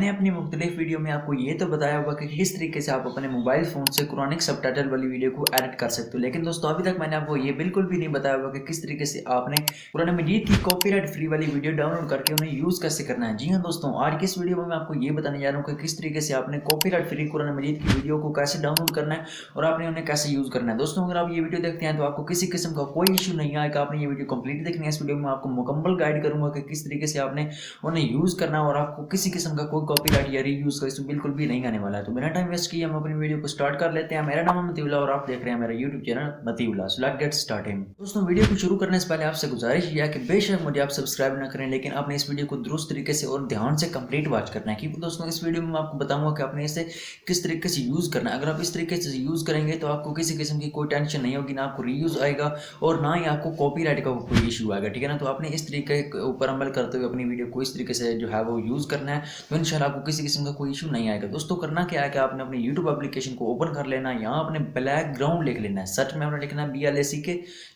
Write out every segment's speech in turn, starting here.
मैंने अपनी मुख्तलिफ वीडियो में आपको ये तो बताया होगा कि किस तरीके से आप अपने मोबाइल फ़ोन से कुरानिक सबटाइटल वाली वीडियो को एडिट कर सकते हो। लेकिन दोस्तों अभी तक मैंने आपको ये बिल्कुल भी नहीं बताया होगा कि किस तरीके से आपने कुरान मजीद की कॉपीराइट फ्री वाली वीडियो डाउनलोड करके उन्हें यूज़ कैसे करना है। जी हाँ दोस्तों, आज की इस वीडियो में मैं आपको ये बताने जा रहा हूँ कि किस तरीके से आपने कॉपीराइट फ्री कुरान मजीद की वीडियो को कैसे डाउनलोड करना है और आपने उन्हें कैसे यूज़ करना है। दोस्तों अगर आप ये वीडियो देखते हैं तो आपको किसी किस्म का कोई इशू नहीं आएगा। आपने ये वीडियो कंप्लीट देखनी है। इस वीडियो में आपको मुकम्मल गाइड करूंगा कि किस तरीके से आपने उन्हें यूज़ करना है और आपको किसी किस्म का कोई कॉपीराइट या रीयूज़ का इशू बिल्कुल भी नहीं आने वाला है। तो बिना टाइम वेस्ट किए हम अपनी वीडियो को स्टार्ट कर लेते हैं। मेरा नाम है मतीउल्लाह और आप देख रहे हैं मेरा YouTube channel Matiullah. So let's get started. दोस्तों वीडियो को शुरू करने से पहले आपसे गुजारिश यह है कि बेशक मुझे आप सब्सक्राइब ना करें, लेकिन आपने इस वीडियो को दुरुस्त तरीके से और ध्यान से कंप्लीट वॉच करना है। क्योंकि दोस्तों इस वीडियो में मैं आपको बताऊंगा कि आपने इसे किस तरीके से यूज़ करना है। अगर आप इस तरीके से यूज़ करेंगे तो आपको किसी किस्म की कोई टेंशन नहीं होगी, ना आपको रीयूज़ आएगा और ना ही आपको कॉपीराइट का कोई इशू आएगा। ठीक है ना। तो आपने इस तरीके के ऊपर अमल करते हुए अपनी वीडियो को इस तरीके से जो है वो यूज़ करना है, तो इंशाल्लाह आपको किसी किस्म का कोई इशू नहीं आएगा। दोस्तों करना क्या है कि आपने अपने यूट्यूब एप्लीकेशन को ओपन कर लेना है। यहाँ आपने बैकग्राउंड लिख लेना है। सर्च में आपने लिखना है BLACK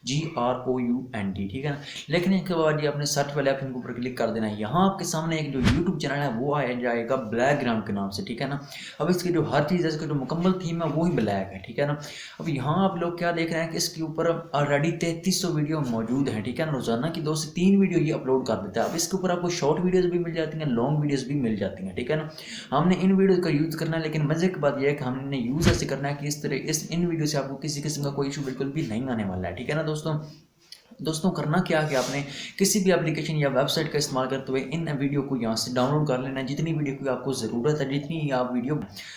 GROUND। ठीक है ना। लिखने के बाद ये आपने सर्च वाले ऑप्शन के ऊपर क्लिक कर देना है। यहाँ आपके सामने एक जो यूट्यूब चैनल है वो आ जाएगा बैकग्राउंड के नाम से। ठीक है ना। अब इसकी जो हर चीज़ है, इसकी जो मुकम्मल थीम है वो ही ब्लैक है। ठीक है ना। अब यहाँ आप लोग क्या देख रहे हैं कि इसके ऊपर ऑलरेडी 3300 वीडियो मौजूद है। ठीक है ना। रोजाना की 2 से 3 वीडियो ये अपलोड कर देता है। अब इसके ऊपर आपको शॉर्ट वीडियोस भी मिल जाती हैं, लॉन्ग वीडियोस भी मिल जाती हैं। ठीक है ना। हमने इन वीडियो का यूज़ करना है, लेकिन मजे की बात यह है कि हमने यूज़ ऐसे करना है कि इस तरह इन वीडियो से आपको किसी किस्म का कोई इशू बिल्कुल भी नहीं आने वाला है। ठीक है ना। दोस्तों करना क्या है कि आपने किसी भी एप्लीकेशन या वेबसाइट का इस्तेमाल करते हुए इन वीडियो को यहाँ से डाउनलोड कर लेना है। जितनी वीडियो की आपको ज़रूरत है, जितनी आप वीडियो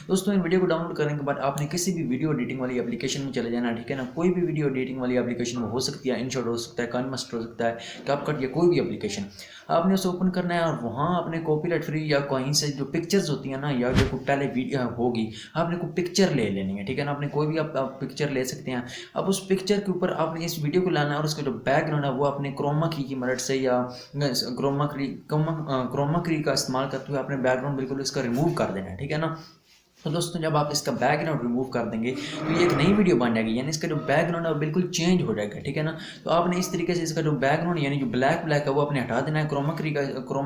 दोस्तों इन वीडियो को डाउनलोड करने के बाद आपने किसी भी वीडियो एडिटिंग वाली एप्लीकेशन में चले जाना। ठीक है ना। कोई भी वीडियो एडिटिंग वाली एप्लीकेशन हो सकती है, इनशॉट हो सकता है, काइनमास्टर हो सकता है, कैपकट या कोई भी एप्लीकेशन आपने उसे ओपन करना है और वहाँ आपने कॉपीराइट फ्री या कहीं से जो पिक्चर्स होती है ना, या जो पहले वीडियो होगी आपने को पिक्चर ले लेनी है। ठीक है ना। आपने कोई भी आप पिक्चर ले सकते हैं। अब उस पिक्चर के ऊपर आपने इस वीडियो को लाना है और उसका जो बैकग्राउंड है वो आपने क्रोमा की मदद से या क्रोमा की का इस्तेमाल करते हुए अपने बैकग्राउंड बिल्कुल इसका रिमूव कर देना है। ठीक है ना। तो दोस्तों जब आप इसका बैकग्राउंड रिमूव कर देंगे तो ये एक नई वीडियो बन जाएगी, यानी इसका जो बैकग्राउंड है वो बिल्कुल चेंज हो जाएगा। ठीक है ना। तो आपने इस तरीके से इसका जो बैकग्राउंड यानी जो ब्लैक है वो आपने हटा देना है क्रोमा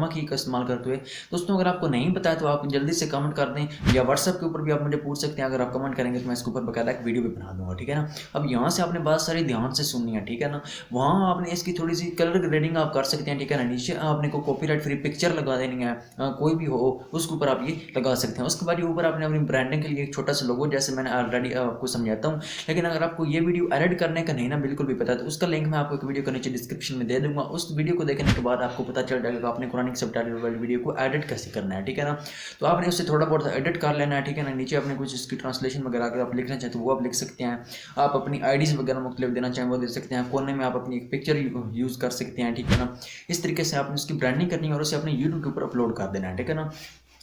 की का इस्तेमाल करते हुए। दोस्तों अगर आपको नहीं पता है तो आप जल्दी से कमेंट कर दें या व्हाट्सएप के ऊपर भी आप मुझे पूछ सकते हैं। अगर आप कमेंट करेंगे तो मैं इसके ऊपर बकायदा एक वीडियो भी बना दूंगा। ठीक है ना। अब यहाँ से आपने बात सारी ध्यान से सुननी है। ठीक है ना। वहाँ आपने इसकी थोड़ी सी कलर ग्रेडिंग आप कर सकते हैं। ठीक है ना। नीचे आपने को कॉपीराइट फ्री पिक्चर लगा देनी है, कोई भी हो उसके ऊपर आप ये लगा सकते हैं। उसके बाद ये ऊपर आपने अपनी ब्रांडिंग के लिए एक छोटा सा लोगो, जैसे मैंने ऑलरेडी आपको समझाता हूँ। लेकिन अगर आपको ये वीडियो एडिट करने का नहीं ना बिल्कुल भी पता है तो उसका लिंक मैं आपको एक वीडियो के नीचे डिस्क्रिप्शन में दे दूंगा। उस वीडियो को देखने के बाद आपको पता चल जाएगा कि आपने कुरानिक सबटाइटल वाली वीडियो को एडिट कैसे करना है। ठीक है ना। तो आपने उससे थोड़ा बहुत एडिट कर लेना है। ठीक है ना। नीचे आपने कुछ इसकी ट्रांसलेशन वगैरह अगर आप लिखना चाहते तो वो आप लिख सकते हैं। आप अपनी आईडीज वगैरह मुख्तलिफ देना चाहें वो दे सकते हैं। कोने में आप अपनी एक पिक्चर यूज़ कर सकते हैं। ठीक है ना। इस तरीके से आपने उसकी ब्रांडिंग करनी है और उसे अपने यूट्यूब के ऊपर अपलोड कर देना है। ठीक है ना।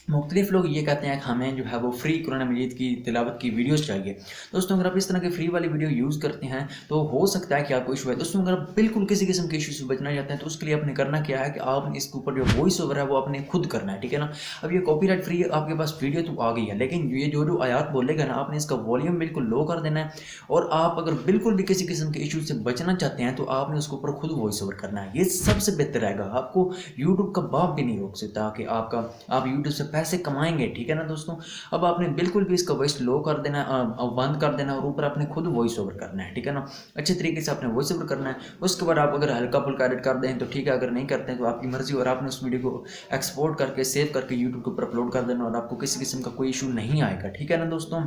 मुख्तलिफ लोग ये कहते हैं कि हमें जो है वो फ्री कुरान मजीद की तिलावत की वीडियोस चाहिए। दोस्तों अगर आप इस तरह की फ्री वाली वीडियो यूज़ करते हैं तो हो सकता है कि आपको इशू है। दोस्तों अगर आप बिल्कुल किसी किस्म के इशू से बचना चाहते हैं तो उसके लिए आपने करना क्या है कि आपने इसके ऊपर जो वॉइस ओवर है वो आपने खुद करना है। ठीक है ना। अब ये कॉपीराइट फ्री आपके पास वीडियो तो आ गई है, लेकिन ये जो आयात बोलेगा ना आपने इसका वॉल्यूम बिल्कुल लो कर देना है। और आप अगर बिल्कुल भी किसी किस्म के इशू से बचना चाहते हैं तो आपने उसके ऊपर खुद वॉइस ओवर करना है। ये सबसे बेहतर रहेगा। आपको यूट्यूब का बाप भी नहीं रोक सकता कि आप यूट्यूब से पैसे कमाएंगे। ठीक है ना। दोस्तों अब आपने बिल्कुल भी इसका वॉइस लो कर देना, बंद कर देना और ऊपर आपने खुद वॉइस ओवर करना है। ठीक है ना। अच्छे तरीके से आपने वॉइस ओवर करना है। उसके बाद आप अगर हल्का फुल्का एडिट कर दें तो ठीक है, अगर नहीं करते हैं तो आपकी मर्जी। और आपने उस वीडियो को एक्सपोर्ट करके सेव करके यूट्यूब के ऊपर अपलोड कर देना और आपको किसी किस्म का कोई इशू नहीं आएगा। ठीक है ना। दोस्तों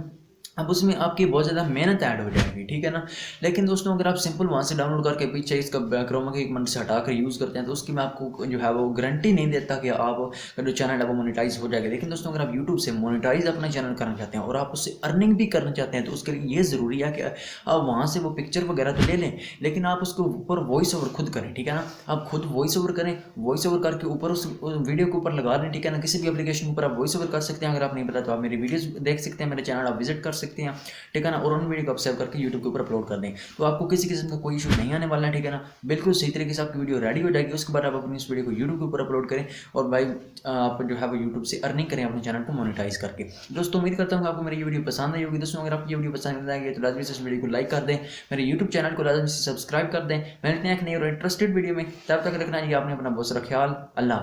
अब उसमें आपकी बहुत ज़्यादा मेहनत ऐड हो जाएगी। ठीक है ना। लेकिन दोस्तों अगर आप सिंपल वहाँ से डाउनलोड करके पीछे इसका क्रोमा की एक मंथ से हटा कर यूज़ करते हैं तो उसकी मैं आपको जो है वो गारंटी नहीं देता कि आप जो चैनल है वो मोनेटाइज हो जाएगा। लेकिन दोस्तों अगर आप यूट्यूब से मोनेटाइज अपना चैनल करना चाहते हैं और आप उससे अर्निंग भी करना चाहते हैं तो उसके लिए ये ज़रूरी है कि आप वहाँ से वो पिक्चर वगैरह तो ले लें, लेकिन आप उसके ऊपर वॉइस ओवर खुद करें। ठीक है ना। आप खुद वॉइस ओवर करें, वॉइस ओवर करके ऊपर उस वीडियो के ऊपर लगा दें। ठीक है ना। किसी भी एप्लीकेशन के ऊपर आप वॉइस ओवर कर सकते हैं। अगर आप नहीं पता तो आप मेरी वीडियोस देख सकते हैं, मेरे चैनल आप विजिट कर सकते हैं। ठीक है ना। और उन वीडियो को आप सेव करके यूट्यूब के ऊपर अपलोड कर दें तो आपको किसी किस्म का कोई इशू नहीं आने वाला है। ठीक है ना। बिल्कुल सही तरीके से आपकी वीडियो रेडी हो जाएगी। उसके बाद आप अपनी इस वीडियो को यूट्यूब के ऊपर अपलोड करें और भाई आप जो है वो यूट्यूब से अर्निंग करें अपने चैनल को मोनेटाइज करके। दोस्तों उम्मीद करता हूँ आपको मेरी ये वीडियो पसंद आई होगी। दोस्तों अगर आपको ये वीडियो पसंद आएगी तो लाजमी से इस वीडियो को लाइक कर दें, मेरे यूट्यूब चैनल को लाजमी से सब्सक्राइब कर दें। मिलते हैं एक नई और इंटरेस्टेड वीडियो में, तब तक रखना चाहिए आपने अपना बहुत सारा ख्याल। अल्लाह।